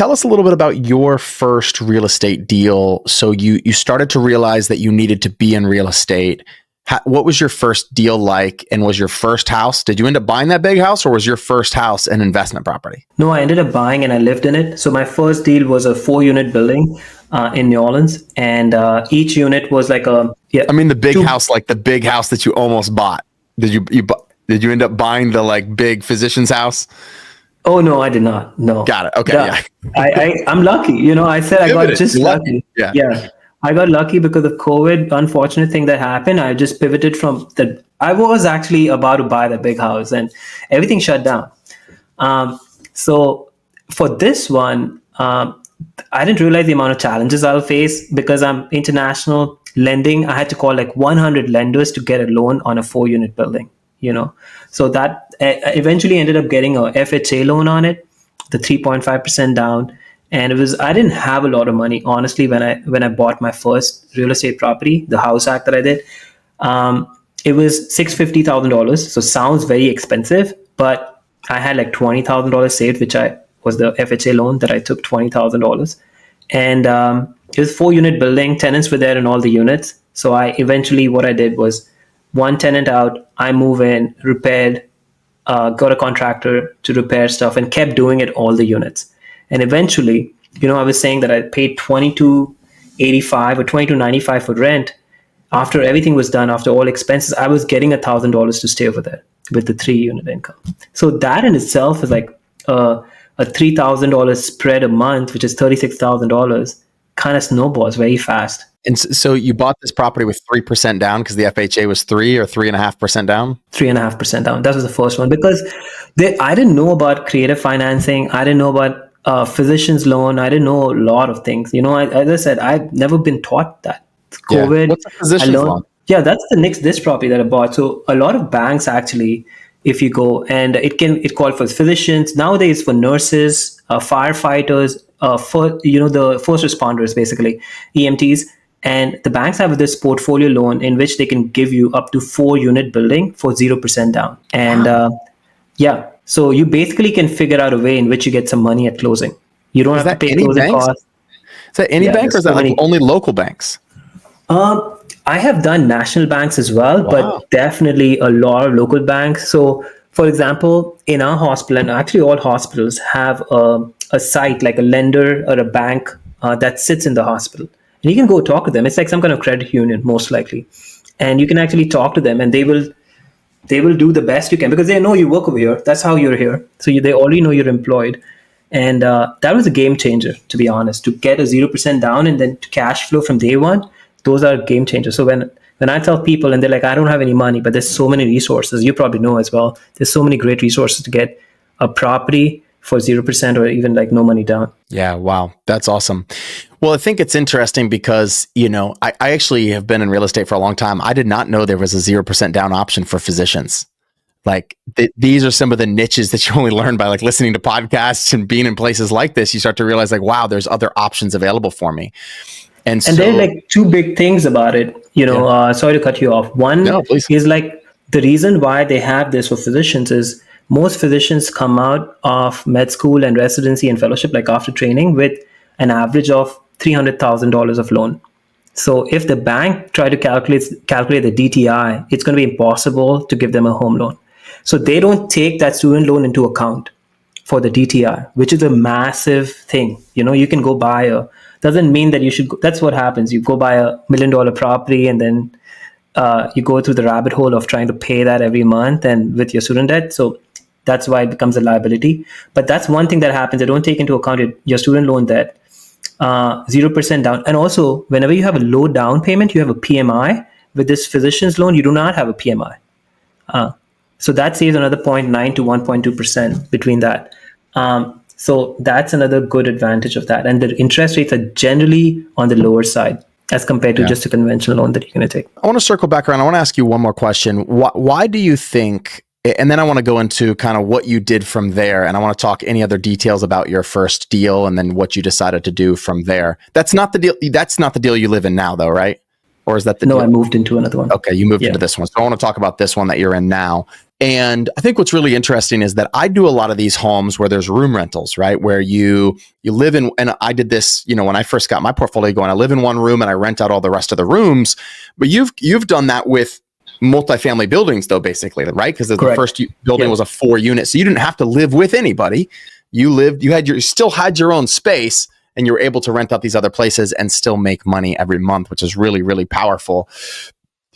tell us a little bit about your first real estate deal. So you started to realize that you needed to be in real estate. What was your first deal like? And was your first house, did you end up buying that big house, or was your first house an investment property? No, I ended up buying and I lived in it. So my first deal was a 4-unit building in New Orleans, and each unit was like I mean, the big house, like the big house that you almost bought. Did you end up buying the like big physician's house? Oh no, I did not. No. Got it. Okay. Yeah. I'm lucky. I said I got just lucky. Yeah. I got lucky because of COVID. Unfortunate thing that happened. I just pivoted from that. I was actually about to buy that big house, and everything shut down. So for this one, I didn't realize the amount of challenges I'll face because I'm international lending. I had to call like 100 lenders to get a loan on a 4-unit building. So that eventually ended up getting a FHA loan on it, the 3.5% down. And I didn't have a lot of money, honestly, when I bought my first real estate property, the house hack that I did. It was $650,000. So sounds very expensive, but I had like $20,000 saved, which was the FHA loan that I took $20,000. And it was a 4-unit building. Tenants were there in all the units. So what I did was one tenant out, I move in, repaired, got a contractor to repair stuff, and kept doing it all the units. And eventually, I was saying that I paid $22.85 or $22.95 for rent. After everything was done, after all expenses, I was getting $1,000 to stay over there with the 3-unit income. So that in itself is like a $3,000 spread a month, which is $36,000, kind of snowballs very fast. And so you bought this property with 3% down because the FHA was 3 or 3.5% down? 3.5% down. That was the first one because I didn't know about creative financing. I didn't know about physician's loan. I didn't know a lot of things. As I said, I've never been taught that. COVID. What's a physician's loan? Yeah, that's this property that I bought. So a lot of banks actually, if you go, and it called for physicians, nowadays for nurses, firefighters, for the first responders, basically EMTs. And the banks have this portfolio loan in which they can give you up to 4-unit building for 0% down. And so you basically can figure out a way in which you get some money at closing. You don't have to pay closing costs. Is that any bank, or is that like only local banks? I have done national banks as well, but definitely a lot of local banks. So, for example, in our hospital, and actually all hospitals have a site like a lender or a bank that sits in the hospital. And you can go talk to them. It's like some kind of credit union, most likely. And you can actually talk to them, and they will do the best you can because they know you work over here. That's how you're here. So they already know you're employed. And that was a game changer, to be honest, to get a 0% down and then to cash flow from day one. Those are game changers. So when I tell people and they're like, I don't have any money, but there's so many resources, you probably know as well. There's so many great resources to get a property for 0% or even like no money down. Yeah. Wow. That's awesome. Well, I think it's interesting because, I actually have been in real estate for a long time. I did not know there was a 0% down option for physicians. Like these are some of the niches that you only learn by like listening to podcasts and being in places like this. You start to realize like, wow, there's other options available for me. And so, there are like two big things about it, sorry to cut you off. One is like the reason why they have this for physicians is most physicians come out of med school and residency and fellowship, like after training, with an average of $300,000 of loan. So if the bank try to calculate the DTI, it's going to be impossible to give them a home loan. So they don't take that student loan into account for the DTI, which is a massive thing. You can go buy doesn't mean that you should, that's what happens. You go buy $1 million property and then you go through the rabbit hole of trying to pay that every month and with your student debt. So that's why it becomes a liability. But that's one thing that happens. They don't take into account your student loan debt, 0% down. And also, whenever you have a low down payment, you have a PMI. With this physician's loan, you do not have a PMI. So that saves another 0.9 to 1.2% between that. So that's another good advantage of that. And the interest rates are generally on the lower side as compared to just a conventional loan that you're going to take. I want to circle back around. I want to ask you one more question. Why do you think, and then I want to go into kind of what you did from there. And I want to talk any other details about your first deal and then what you decided to do from there. That's not the deal. That's not the deal you live in now though, right? Or is that the deal? No, I moved into another one. Okay. You moved into this one. So I want to talk about this one that you're in now. And I think what's really interesting is that I do a lot of these homes where there's room rentals, right? Where you live in, and I did this, when I first got my portfolio going, I live in one room and I rent out all the rest of the rooms. But you've done that with multifamily buildings though, basically, right? Because the first building was a 4-unit. So you didn't have to live with anybody. You still had your own space, and you were able to rent out these other places and still make money every month, which is really, really powerful.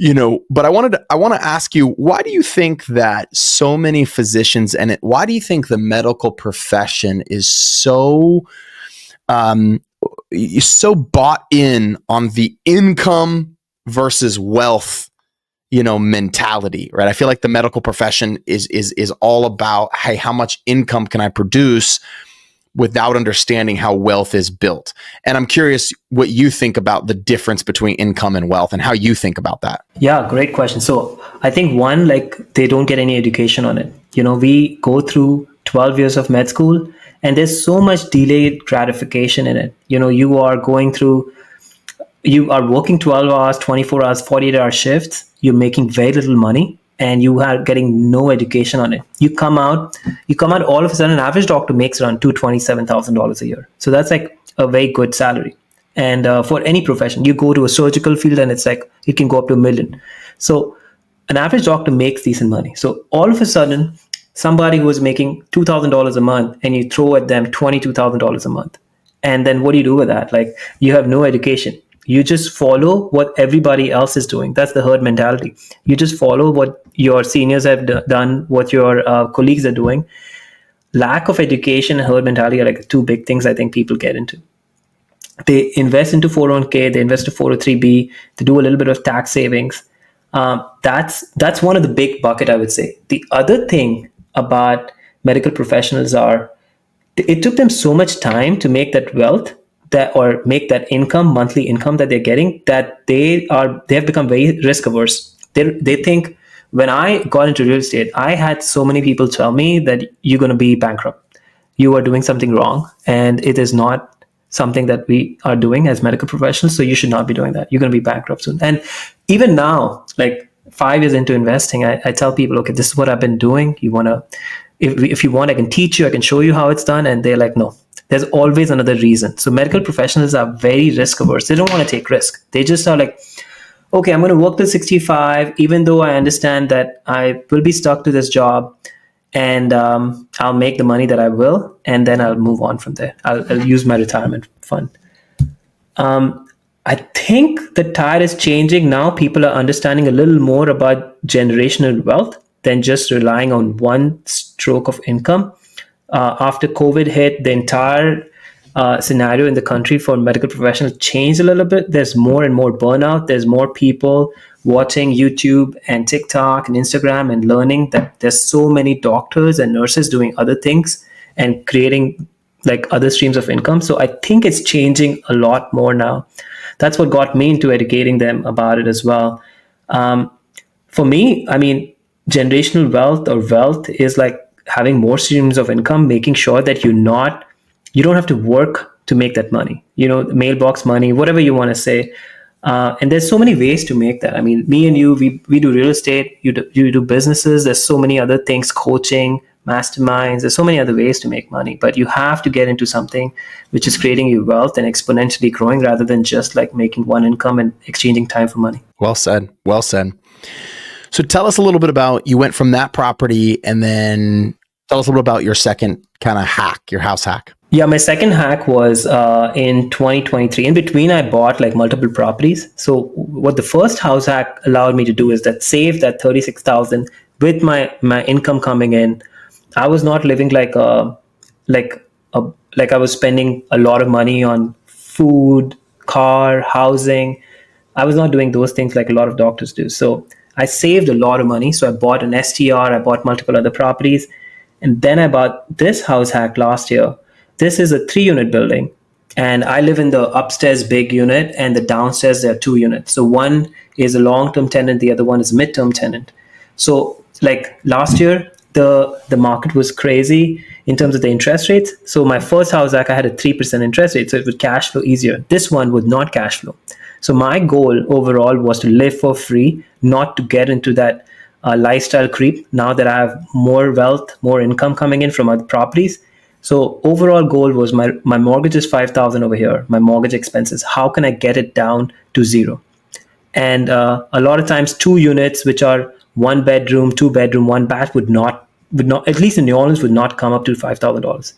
But I want to ask you, why do you think that so many physicians, and why do you think the medical profession is so bought in on the income versus wealth, mentality, right? I feel like the medical profession is all about, hey, how much income can I produce, without understanding how wealth is built. And I'm curious what you think about the difference between income and wealth and how you think about that. Yeah, great question. So I think one, they don't get any education on it. We go through 12 years of med school, and there's so much delayed gratification in it. You are working 12 hours, 24 hours, 48-hour shifts. You're making very little money, and you are getting no education on it. You come out all of a sudden, an average doctor makes around $227,000 a year. So that's like a very good salary. And for any profession, you go to a surgical field and it's like, it can go up to $1 million. So an average doctor makes decent money. So all of a sudden, somebody who is making $2,000 a month, and you throw at them $22,000 a month. And then what do you do with that? You have no education. You just follow what everybody else is doing. That's the herd mentality. You just follow what your seniors have done, what your colleagues are doing. Lack of education and herd mentality are like the two big things I think people get into. They invest into 401k, they invest to 403b, they do a little bit of tax savings. That's one of the big bucket, I would say. The other thing about medical professionals are, it took them so much time to make that wealth, or make that income, monthly income that they're getting, that they have become very risk averse. They think, when I got into real estate, I had so many people tell me that you're going to be bankrupt. You are doing something wrong, and it is not something that we are doing as medical professionals. So you should not be doing that. You're going to be bankrupt soon. And even now, 5 years into investing, I tell people, okay, this is what I've been doing. If you want, I can teach you, I can show you how it's done. And they're like, no. There's always another reason. So medical professionals are very risk averse. They don't want to take risk. They just are like, okay, I'm going to work till 65, even though I understand that I will be stuck to this job, and I'll make the money that I will, and then I'll move on from there. I'll use my retirement fund. I think the tide is changing now. People are understanding a little more about generational wealth than just relying on one stroke of income. After COVID hit, the entire scenario in the country for medical professionals changed a little bit. There's more and more burnout. There's more people watching YouTube and TikTok and Instagram and learning that there's so many doctors and nurses doing other things and creating other streams of income. So I think it's changing a lot more now. That's what got me into educating them about it as well. For me, generational wealth or wealth is having more streams of income, making sure that you don't have to work to make that money, mailbox money, whatever you want to say. And there's so many ways to make that. Me and you, we do real estate, you do businesses. There's so many other things, coaching, masterminds. There's so many other ways to make money, but you have to get into something which is creating you wealth and exponentially growing, rather than just making one income and exchanging time for money. Well said. Well said. So tell us a little bit about, you went from that property, and then tell us a little bit about your second kind of hack, your house hack. Yeah, my second hack was in 2023. In between, I bought multiple properties. So what the first house hack allowed me to do is that save that $36,000 with my income coming in. I was not living like I was spending a lot of money on food, car, housing. I was not doing those things like a lot of doctors do. So I saved a lot of money. So I bought an STR, I bought multiple other properties. And then I bought this house hack last year. This is a 3-unit building. And I live in the upstairs big unit, and the downstairs there are 2 units. So one is a long-term tenant, the other one is a mid-term tenant. So last year, the market was crazy in terms of the interest rates. So my first house hack, I had a 3% interest rate, so it would cash flow easier. This one would not cash flow. So my goal overall was to live for free, not to get into that lifestyle creep now that I have more wealth, more income coming in from other properties. So overall goal was my mortgage is 5,000 over here. My mortgage expenses. How can I get it down to zero? And a lot of times 2 units, which are 1 bedroom, 2 bedroom, one bath, would not, at least in New Orleans, would not come up to $5,000.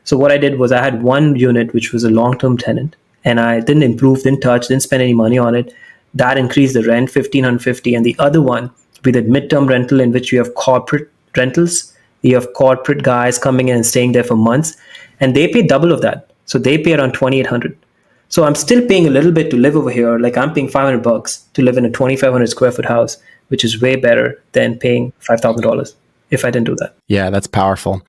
So what I did was I had one unit which was a long-term tenant, and I didn't improve, didn't touch, didn't spend any money on it. That increased the rent 1,550, and the other one with a midterm rental in which you have corporate rentals. You have corporate guys coming in and staying there for months, and they pay double of that. So they pay around 2,800. So I'm still paying a little bit to live over here. Like I'm paying $500 to live in a 2,500 square foot house, which is way better than paying $5,000 if I didn't do that. Yeah, that's powerful.